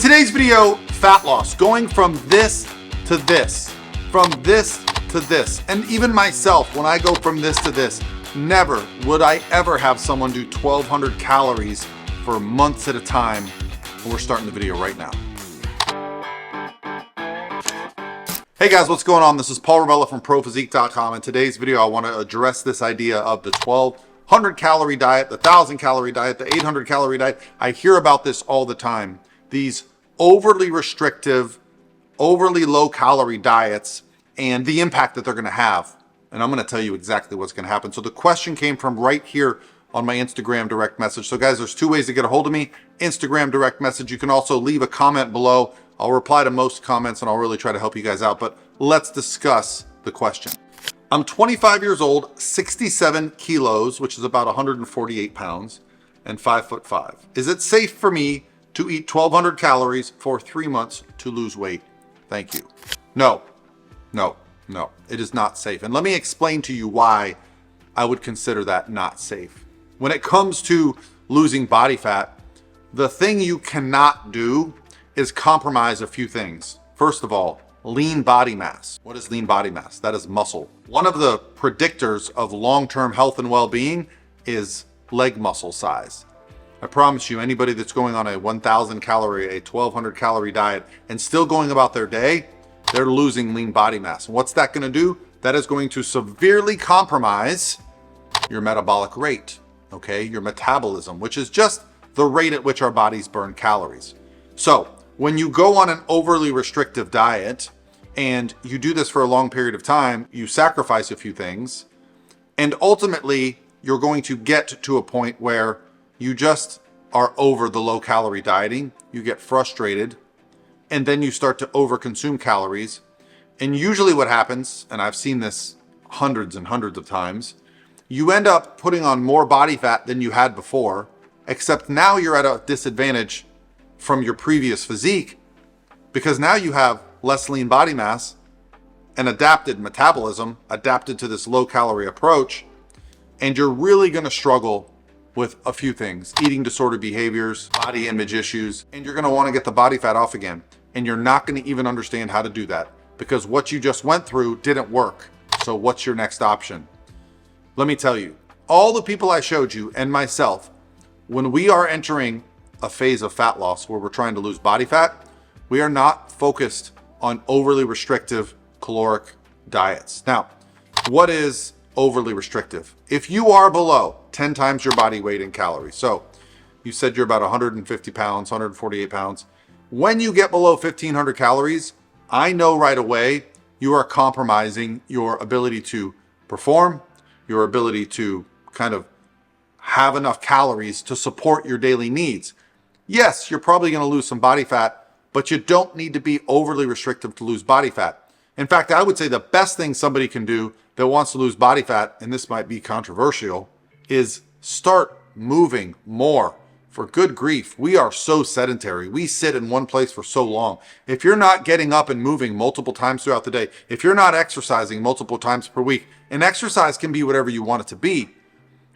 today's video, fat loss, going from this to this, from this to this. And even myself, when I go from this to this, never would I ever have someone do 1,200 calories for months at a time. And we're starting the video right now. Hey guys, what's going on? This is Paul Rebella from ProPhysique.com. In today's video, I want to address this idea of the 1,200 calorie diet, the 1,000 calorie diet, the 800 calorie diet. I hear about this all the time. These overly restrictive, overly low calorie diets and the impact that they're going to have. And I'm going to tell you exactly what's going to happen. So the question came from right here on my Instagram direct message. So guys, there's two ways to get a hold of me. Instagram direct message. You can also leave a comment below. I'll reply to most comments and I'll really try to help you guys out. But let's discuss the question. I'm 25 years old, 67 kilos, which is about 148 pounds, and 5'5". Is it safe for me to eat 1,200 calories for 3 months to lose weight? Thank you. No, it is not safe. And let me explain to you why I would consider that not safe. When it comes to losing body fat, the thing you cannot do is compromise a few things. First of all, lean body mass. What is lean body mass? That is muscle. One of the predictors of long-term health and well-being is leg muscle size. I promise you, anybody that's going on a 1,000 calorie, a 1,200 calorie diet and still going about their day, they're losing lean body mass. And what's that going to do? That is going to severely compromise your metabolic rate, okay? Your metabolism, which is just the rate at which our bodies burn calories. So when you go on an overly restrictive diet and you do this for a long period of time, you sacrifice a few things, and ultimately you're going to get to a point where you just are over the low calorie dieting, you get frustrated, and then you start to overconsume calories. And usually what happens, and I've seen this hundreds and hundreds of times, you end up putting on more body fat than you had before, except now you're at a disadvantage from your previous physique because now you have less lean body mass, an adapted metabolism, adapted to this low calorie approach, and you're really going to struggle with a few things: eating disorder behaviors, body image issues, and you're going to want to get the body fat off again. And you're not going to even understand how to do that because what you just went through didn't work. So what's your next option? Let me tell you, all the people I showed you and myself, when we are entering a phase of fat loss where we're trying to lose body fat, we are not focused on overly restrictive caloric diets. Now, what is overly restrictive? If you are below 10 times your body weight in calories, so you said you're about 150 pounds, 148 pounds. When you get below 1,500 calories, I know right away you are compromising your ability to perform, your ability to kind of have enough calories to support your daily needs. Yes, you're probably going to lose some body fat, but you don't need to be overly restrictive to lose body fat. In fact, I would say the best thing somebody can do that wants to lose body fat, and this might be controversial, is start moving more. For good grief, we are so sedentary. We sit in one place for so long. If you're not getting up and moving multiple times throughout the day, if you're not exercising multiple times per week, and exercise can be whatever you want it to be,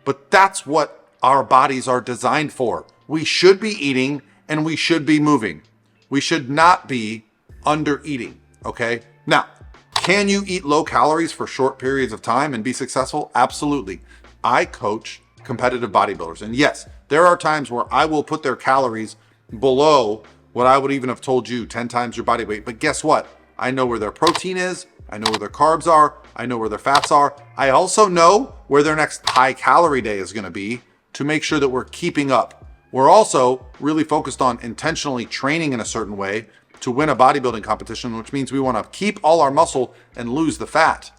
but that's what our bodies are designed for. We should be eating and we should be moving. We should not be under eating, okay? Now, can you eat low calories for short periods of time and be successful? Absolutely. I coach competitive bodybuilders. And yes, there are times where I will put their calories below what I would even have told you, 10 times your body weight. But guess what? I know where their protein is. I know where their carbs are. I know where their fats are. I also know where their next high calorie day is going to be to make sure that we're keeping up. We're also really focused on intentionally training in a certain way to win a bodybuilding competition, which means we want to keep all our muscle and lose the fat.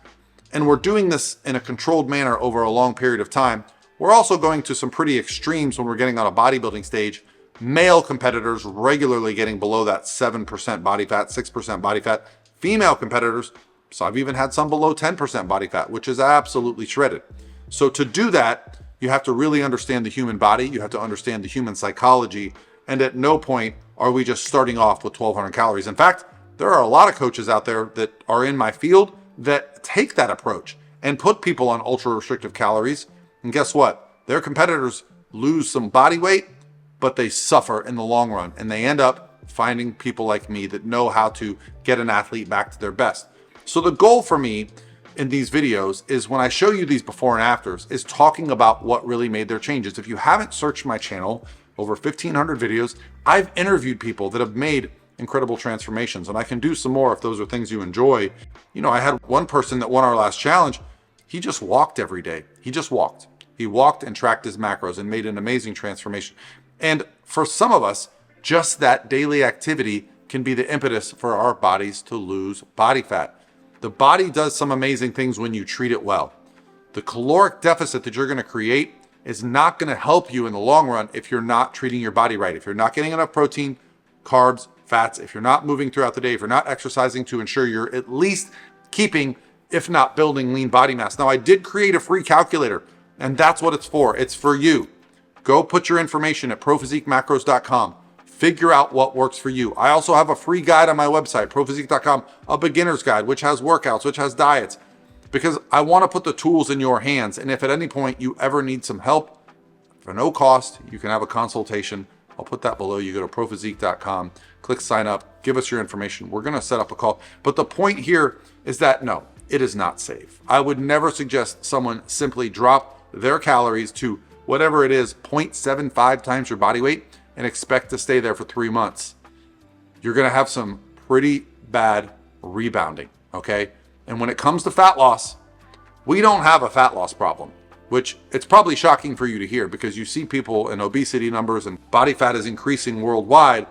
And we're doing this in a controlled manner over a long period of time. We're also going to some pretty extremes when we're getting on a bodybuilding stage. Male competitors regularly getting below that 7% body fat, 6% body fat. Female competitors, so I've even had some below 10% body fat, which is absolutely shredded. So to do that, you have to really understand the human body. You have to understand the human psychology. And at no point are we just starting off with 1,200 calories. In fact, there are a lot of coaches out there that are in my field that take that approach and put people on ultra restrictive calories. And guess what? Their competitors lose some body weight, but they suffer in the long run and they end up finding people like me that know how to get an athlete back to their best. So the goal for me in these videos is, when I show you these before and afters, is talking about what really made their changes. If you haven't searched my channel, over 1,500 videos, I've interviewed people that have made incredible transformations, and I can do some more if those are things you enjoy. You know, I had one person that won our last challenge. He just walked every day. He just walked. He walked and tracked his macros and made an amazing transformation. And for some of us, just that daily activity can be the impetus for our bodies to lose body fat. The body does some amazing things when you treat it well. The caloric deficit that you're going to create is not going to help you in the long run if you're not treating your body right. If you're not getting enough protein, carbs, fats, if you're not moving throughout the day, if you're not exercising to ensure you're at least keeping, if not building, lean body mass. Now, I did create a free calculator, and that's what it's for. It's for you. Go put your information at prophysiquemacros.com. Figure out what works for you. I also have a free guide on my website, prophysique.com, a beginner's guide, which has workouts, which has diets, because I want to put the tools in your hands. And if at any point you ever need some help, for no cost, you can have a consultation. I'll put that below. You go to prophysique.com, click sign up, give us your information. We're going to set up a call. But the point here is that no, it is not safe. I would never suggest someone simply drop their calories to whatever it is, 0.75 times your body weight, and expect to stay there for 3 months. You're going to have some pretty bad rebounding, okay? And when it comes to fat loss, we don't have a fat loss problem, which it's probably shocking for you to hear, because you see people in obesity numbers and body fat is increasing worldwide,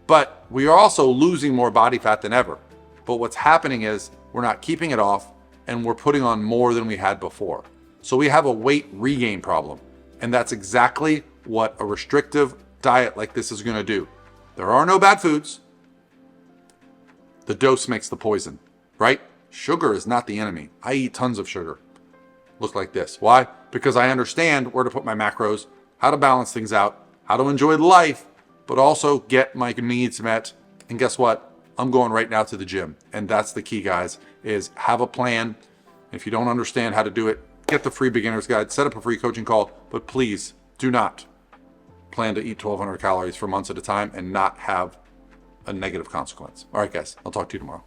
but we are also losing more body fat than ever. But what's happening is we're not keeping it off, and we're putting on more than we had before. So we have a weight regain problem, and that's exactly what a restrictive diet like this is going to do. There are no bad foods. The dose makes the poison, right? Sugar is not the enemy. I eat tons of sugar. Look like this. Why? Because I understand where to put my macros, how to balance things out, how to enjoy life, but also get my needs met. And guess what? I'm going right now to the gym. And that's the key, guys, is have a plan. If you don't understand how to do it, get the free beginner's guide, set up a free coaching call, but please do not plan to eat 1,200 calories for months at a time and not have a negative consequence. All right, guys, I'll talk to you tomorrow.